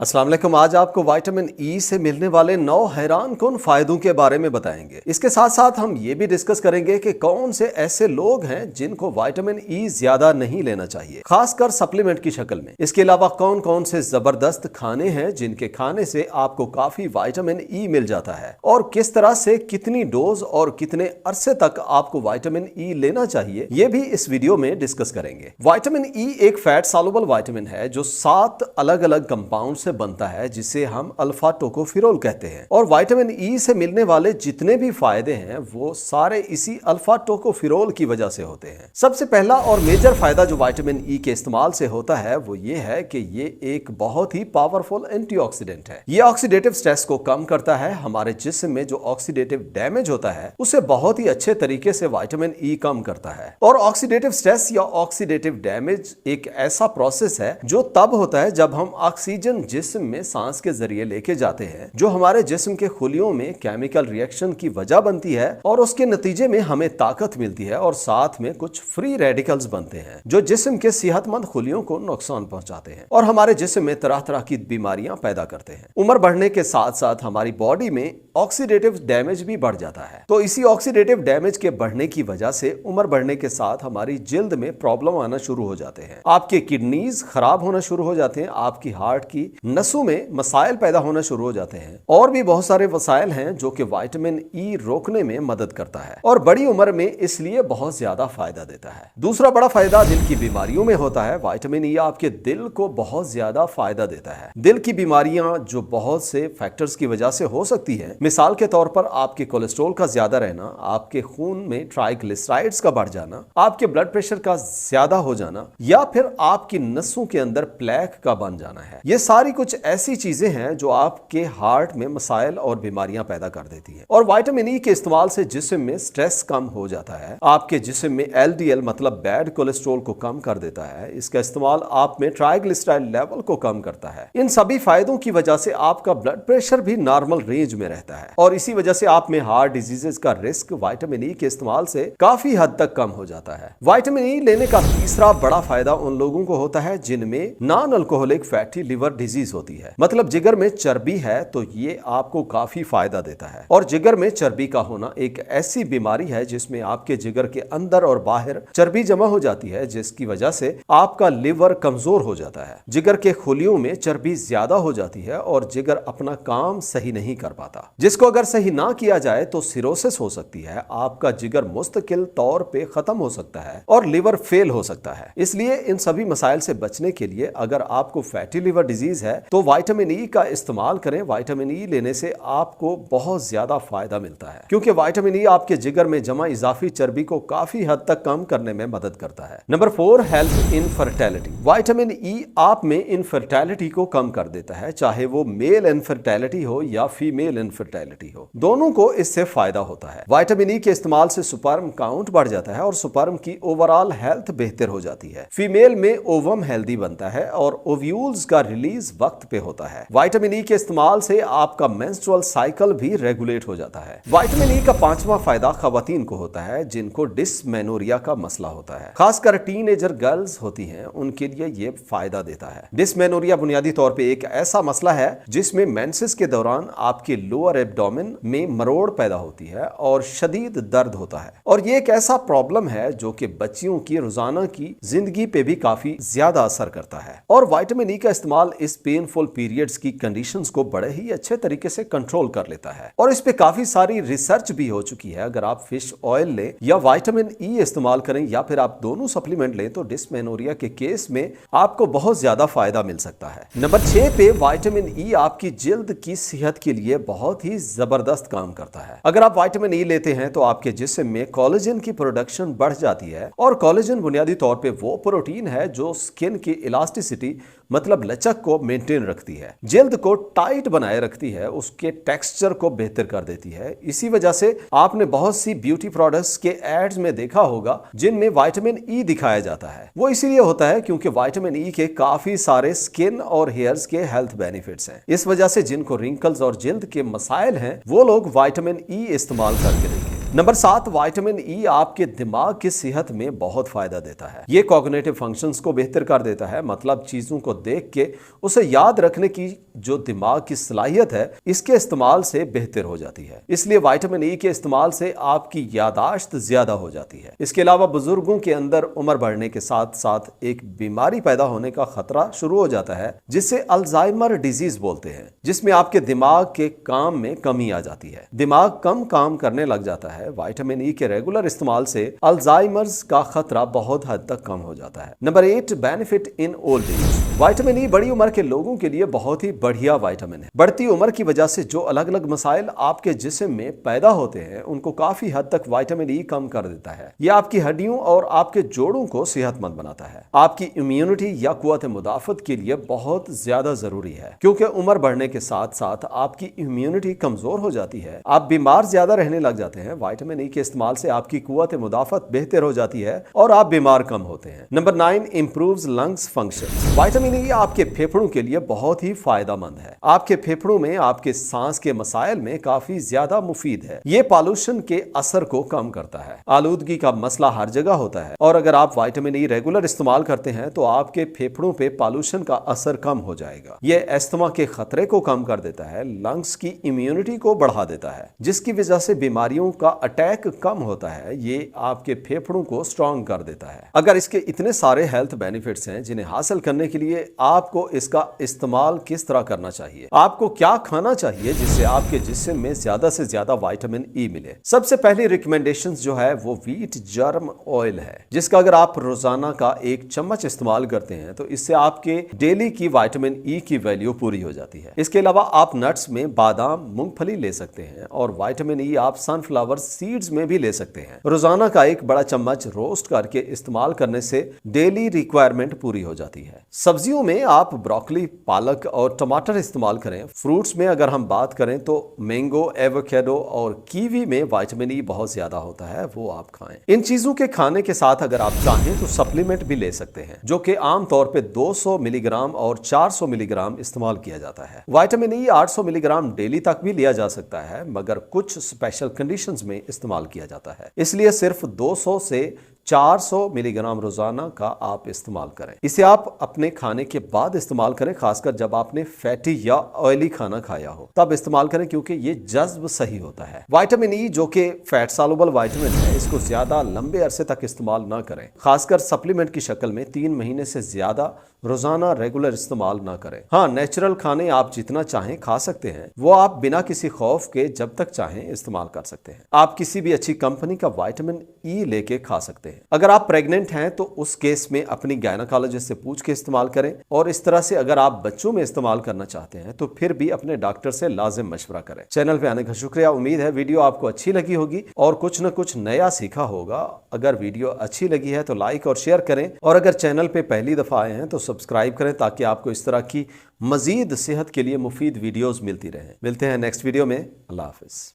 अस्सलाम वालेकुम। आज आपको विटामिन ई से मिलने वाले 9 हैरान कुन फायदों के बारे में बताएंगे। इसके साथ साथ हम ये भी डिस्कस करेंगे कि कौन से ऐसे लोग हैं जिनको विटामिन ई ज्यादा नहीं लेना चाहिए, खासकर सप्लीमेंट की शक्ल में। इसके अलावा कौन कौन से जबरदस्त खाने हैं जिनके खाने से आपको काफी विटामिन ई मिल जाता है, और किस तरह से कितनी डोज और कितने अरसे तक आपको विटामिन ई लेना चाहिए, ये भी इस वीडियो में डिस्कस करेंगे। विटामिन ई एक फैट सॉल्युबल विटामिन है जो 7 अलग अलग कंपाउंड से बनता है, जिसे हम अल्फा टोकोफेरोल कहते हैं। और विटामिन ई से मिलने वाले जितने भी फायदे हैं वो सारे इसी अल्फा टोकोफेरोल की वजह से होते हैं। सबसे पहला और मेजर फायदा जो विटामिन ई के इस्तेमाल से होता है वो ये है कि ये एक बहुत ही पावरफुल एंटीऑक्सीडेंट है। ये ऑक्सीडेटिव स्ट्रेस को कम करता है। हमारे जिस्म में जो ऑक्सीडेटिव डैमेज होता है उसे बहुत ही अच्छे तरीके से विटामिन ई कम करता है। और ऑक्सीडेटिव स्ट्रेस या ऑक्सीडेटिव डैमेज एक ऐसा प्रोसेस है जो तब होता है जब हम ऑक्सीजन जिस्म में सांस के जरिए लेके जाते हैं, जो हमारे जिस्म के खुलियों में केमिकल रिएक्शन की वजह बनती है, और उसके नतीजे में हमें ताकत मिलती है और साथ में कुछ फ्री रेडिकल्स बनते हैं जो जिस्म के सेहतमंद खुलियों को नुकसान पहुंचाते हैं और हमारे जिस्म में तरह तरह की बीमारियां पैदा करते हैं। उम्र बढ़ने के साथ साथ हमारी बॉडी में ऑक्सीडेटिव डैमेज भी बढ़ जाता है। तो इसी ऑक्सीडेटिव डैमेज के बढ़ने की वजह से उम्र बढ़ने के साथ हमारी जिल्द में प्रॉब्लम आना शुरू हो जाते हैं। आपके किडनीज खराब होना शुरू हो जाते हैं, आपकी हार्ट की नसों में मसाइल पैदा होना शुरू हो जाते हैं, और भी बहुत सारे वसाइल हैं जो कि विटामिन ई रोकने में मदद करता है और बड़ी उम्र में इसलिए बहुत ज्यादा फायदा देता है। दूसरा बड़ा फायदा दिल की बीमारियों में होता है। विटामिन ई आपके दिल को बहुत ज्यादा फायदा देता है। दिल की बीमारियां जो बहुत से फैक्टर्स की वजह से हो सकती है, मिसाल के तौर पर आपके कोलेस्ट्रॉल का ज्यादा रहना, आपके खून में ट्राइग्लिसराइड्स का बढ़ जाना, आपके ब्लड प्रेशर का ज्यादा हो जाना, या फिर आपकी नसों के अंदर प्लेक का बन जाना है। ये सारी कुछ ऐसी चीजें हैं जो आपके हार्ट में मसाइल और बीमारियां पैदा कर देती है। और विटामिन ई के इस्तेमाल से जिस्म में स्ट्रेस कम हो जाता है। आपके जिस्म में एलडीएल मतलब बैड कोलेस्ट्रॉल को कम कर देता है। इसका इस्तेमाल आप में ट्राइग्लिसराइड लेवल को कम करता है। इन सभी फायदों की वजह से आपका ब्लड प्रेशर भी नॉर्मल रेंज में रहता है, और इसी वजह से आप में हार्ट डिजीजेस का रिस्क विटामिन ई के इस्तेमाल से काफी हद तक कम हो जाता है। विटामिन ई लेने का तीसरा बड़ा फायदा उन लोगों को होता है जिनमें non alcoholic fatty liver disease होती है, मतलब जिगर में चर्बी है, तो ये आपको काफी फायदा देता है। और जिगर में चर्बी का होना एक ऐसी बीमारी है जिसमें आपके जिगर के अंदर और बाहर चर्बी जमा हो जाती है, जिसकी वजह से आपका लिवर कमजोर हो जाता है। जिगर के खुलियों में चर्बी ज्यादा हो जाती है और जिगर अपना काम सही नहीं कर पाता, जिसको अगर सही ना किया जाए तो सिरोसिस हो सकती है। आपका जिगर मुस्तकिल तौर पे खत्म हो सकता है और लिवर फेल हो सकता है। इसलिए इन सभी मसाइल से बचने के लिए अगर आपको फैटी लिवर डिजीज है तो विटामिन ई का इस्तेमाल करें। विटामिन ई लेने से आपको बहुत ज्यादा फायदा मिलता है, क्योंकि विटामिन ई आपके जिगर में जमा इजाफी चर्बी को काफी हद तक कम करने में मदद करता है। Number 4, health infertility. Vitamin E आप में इनफर्टिलिटी को कम कर देता है, चाहे वो मेल इनफर्टिलिटी हो या फीमेल इनफर्टिलिटी हो, दोनों को इससे फायदा होता है। विटामिन ई के इस्तेमाल से स्पर्म काउंट बढ़ जाता है और स्पर्म की ओवरऑल हेल्थ बेहतर हो जाती है। फीमेल में ओवम हेल्दी बनता है और ओव्यूल्स का रिलीज वक्त पे होता है। विटामिन ई के इस्तेमाल से आपका मेंस्ट्रुअल साइकिल भी रेगुलेट हो जाता है। विटामिन ई का पांचवा फायदा खवातीन को होता है जिनको डिस्मेनोरिया का मसला होता है, खासकर टीनेजर गर्ल्स होती हैं, उनके लिए ये फायदा देता है। डिस्मेनोरिया बुनियादी तौर पे एक ऐसा मसला है जिसमें मेंसेस के दौरान आपके लोअर एब्डोमेन में मरोड़ पैदा होती है और शदीद दर्द होता है, और ये एक ऐसा प्रॉब्लम है जो कि बच्चियों की रोजाना की जिंदगी पे भी काफी ज्यादा असर करता है। और विटामिन ई का इस्तेमाल इस पेनफुल पीरियड्स की कंडीशंस को बड़े ही अच्छे तरीके से कंट्रोल कर लेता है, और इस पे काफी सारी रिसर्च भी हो चुकी है। अगर आप फिश ऑयल लें या विटामिन ई इस्तेमाल करें या फिर आप दोनों सप्लीमेंट लें तो डिस्मेनोरिया के केस में आपको बहुत ज्यादा फायदा मिल सकता है। नंबर 6 पे विटामिन ई आपकी जिल्द की सेहत के लिए बहुत ही जबरदस्त काम करता है। अगर आप विटामिन ई लेते हैं तो आपके जिस्म में कोलेजन की प्रोडक्शन बढ़ जाती है, और कोलेजन बुनियादी तौर पे वो प्रोटीन है जो स्किन की इलास्टिसिटी मतलब लचक को मेंटेन रखती है, जिल्द को टाइट बनाए रखती है, उसके टेक्सचर को बेहतर कर देती है। इसी वजह से आपने बहुत सी ब्यूटी प्रोडक्ट्स के एड्स में देखा होगा जिनमें विटामिन ई दिखाया जाता है। वो इसीलिए होता है क्योंकि विटामिन ई के काफी सारे स्किन और हेयर्स के हेल्थ बेनिफिट्स हैं। इस वजह से जिनको रिंकल्स और जिल्द के मसाइल हैं वो लोग विटामिन ई इस्तेमाल करके देखें। नंबर 7, विटामिन ई आपके दिमाग की सेहत में बहुत फायदा देता है। ये कॉग्निटिव फंक्शंस को बेहतर कर देता है, मतलब चीजों को देख के उसे याद रखने की जो दिमाग की सलाहियत है, इसके इस्तेमाल से बेहतर हो जाती है। इसलिए विटामिन ई के इस्तेमाल से आपकी यादाश्त ज्यादा हो जाती है। इसके अलावा बुजुर्गों के अंदर उम्र बढ़ने के साथ साथ एक बीमारी पैदा होने का खतरा शुरू हो जाता है, जिसे अल्जाइमर डिजीज बोलते हैं, जिसमें आपके दिमाग के काम में कमी आ जाती है, दिमाग कम काम करने लग जाता है। विटामिन ई के रेगुलर इस्तेमाल से अल्जाइमर्स का खतरा बहुत हद तक कम हो जाता है। Number 8, benefit in old age. Vitamin E बड़ी उम्र के लोगों के लिए बहुत ही बढ़िया विटामिन है। बढ़ती उम्र की वजह से जो अलग अलग मसाइल आपके जिस्म में पैदा होते हैं, उनको काफी हद तक विटामिन ई कम कर देता है। यह आपकी हड्डियों और आपके जोड़ों को सेहतमंद बनाता है। आपकी इम्यूनिटी या कुव्वत मुदाफत के लिए बहुत ज्यादा जरूरी है, क्योंकि उम्र बढ़ने के साथ साथ आपकी इम्यूनिटी कमजोर हो जाती है, आप बीमार ज्यादा रहने लग जाते हैं। विटामिन ई के इस्तेमाल से आपकी कुव्वत मुदाफत बेहतर हो जाती है और आप बीमार कम होते हैं। Number 9, improves lungs function. Vitamin E आपके फेफड़ों के लिए बहुत ही फायदेमंद है। आपके फेफड़ों में आपके सांस के मसाइल में काफी ज्यादा मुफीद है। ये पॉल्यूशन के असर को कम करता है। आलूदगी का मसला हर जगह होता है, और अगर आप विटामिन ई रेगुलर इस्तेमाल करते हैं तो आपके फेफड़ों पे पॉल्यूशन का असर कम हो जाएगा। ये अस्थमा के खतरे को कम कर देता है, लंग्स की इम्यूनिटी को बढ़ा देता है, जिसकी वजह से बीमारियों का अटैक कम होता है। ये आपके फेफड़ों को स्ट्रांग कर देता है। अगर इसके इतने सारे हेल्थ बेनिफिट्स हैं, जिन्हें हासिल करने के लिए आपको इसका इस्तेमाल किस तरह करना चाहिए, आपको क्या खाना चाहिए जिससे आपके जिस्म में ज्यादा से ज्यादा विटामिन ई मिले। सबसे पहली रिकमेंडेशन जो है वो व्हीट जर्म ऑयल है, जिसका अगर आप रोजाना का 1 चम्मच इस्तेमाल करते हैं तो इससे आपके डेली की विटामिन ई की वैल्यू पूरी हो जाती है। इसके अलावा आप नट्स में बादाम, मूंगफली ले सकते हैं, और विटामिन ई आप सनफ्लावर सीड्स में भी ले सकते हैं। रोजाना का 1 बड़ा चम्मच रोस्ट करके इस्तेमाल करने से डेली रिक्वायरमेंट पूरी हो जाती है। सब्जियों में आप ब्रोकली, पालक और टमाटर इस्तेमाल करें। फ्रूट्स में अगर हम बात करें तो मैंगो, एवोकेडो और कीवी में विटामिन ई बहुत ज्यादा होता है, वो आप खाएं। इन चीजों के खाने के साथ अगर आप चाहें तो सप्लीमेंट भी ले सकते हैं, जो कि आमतौर पे 200 मिलीग्राम और 400 मिलीग्राम इस्तेमाल किया जाता है। विटामिन ई 800 मिलीग्राम डेली तक भी लिया जा सकता है, मगर कुछ स्पेशल कंडीशंस में इस्तेमाल किया जाता है। इसलिए सिर्फ 200 से 400 मिलीग्राम रोजाना का आप इस्तेमाल करें। इसे आप अपने खाने के बाद इस्तेमाल करें, खासकर जब आपने फैटी या ऑयली खाना खाया हो तब इस्तेमाल करें, क्योंकि ये जज्ब सही होता है। विटामिन ई जो कि फैट सॉल्युबल विटामिन है, इसको ज्यादा लंबे अरसे तक इस्तेमाल ना करें, खासकर सप्लीमेंट की शक्ल में 3 महीने से ज्यादा रोजाना रेगुलर इस्तेमाल ना करें। हाँ, नेचुरल खाने आप जितना चाहें खा सकते हैं, वो आप बिना किसी खौफ के जब तक चाहें इस्तेमाल कर सकते हैं। आप किसी भी अच्छी कंपनी का विटामिन ई लेके खा सकते हैं। अगर आप प्रेग्नेंट हैं तो उस केस में अपनी गायनेकोलॉजिस्ट से पूछ के इस्तेमाल करें, और इस तरह से अगर आप बच्चों में इस्तेमाल करना चाहते हैं तो फिर भी अपने डॉक्टर से लाजिम मशवरा करें। चैनल पे आने का शुक्रिया। उम्मीद है वीडियो आपको अच्छी लगी होगी और कुछ न कुछ नया सीखा होगा। अगर वीडियो अच्छी लगी है तो लाइक और शेयर करें, और अगर चैनल पे पहली दफा आए हैं तो सब्सक्राइब करें, ताकि आपको इस तरह की मजीद सेहत के लिए मुफीद वीडियोस मिलती रहें। मिलते हैं नेक्स्ट वीडियो में। अल्लाह हाफिज।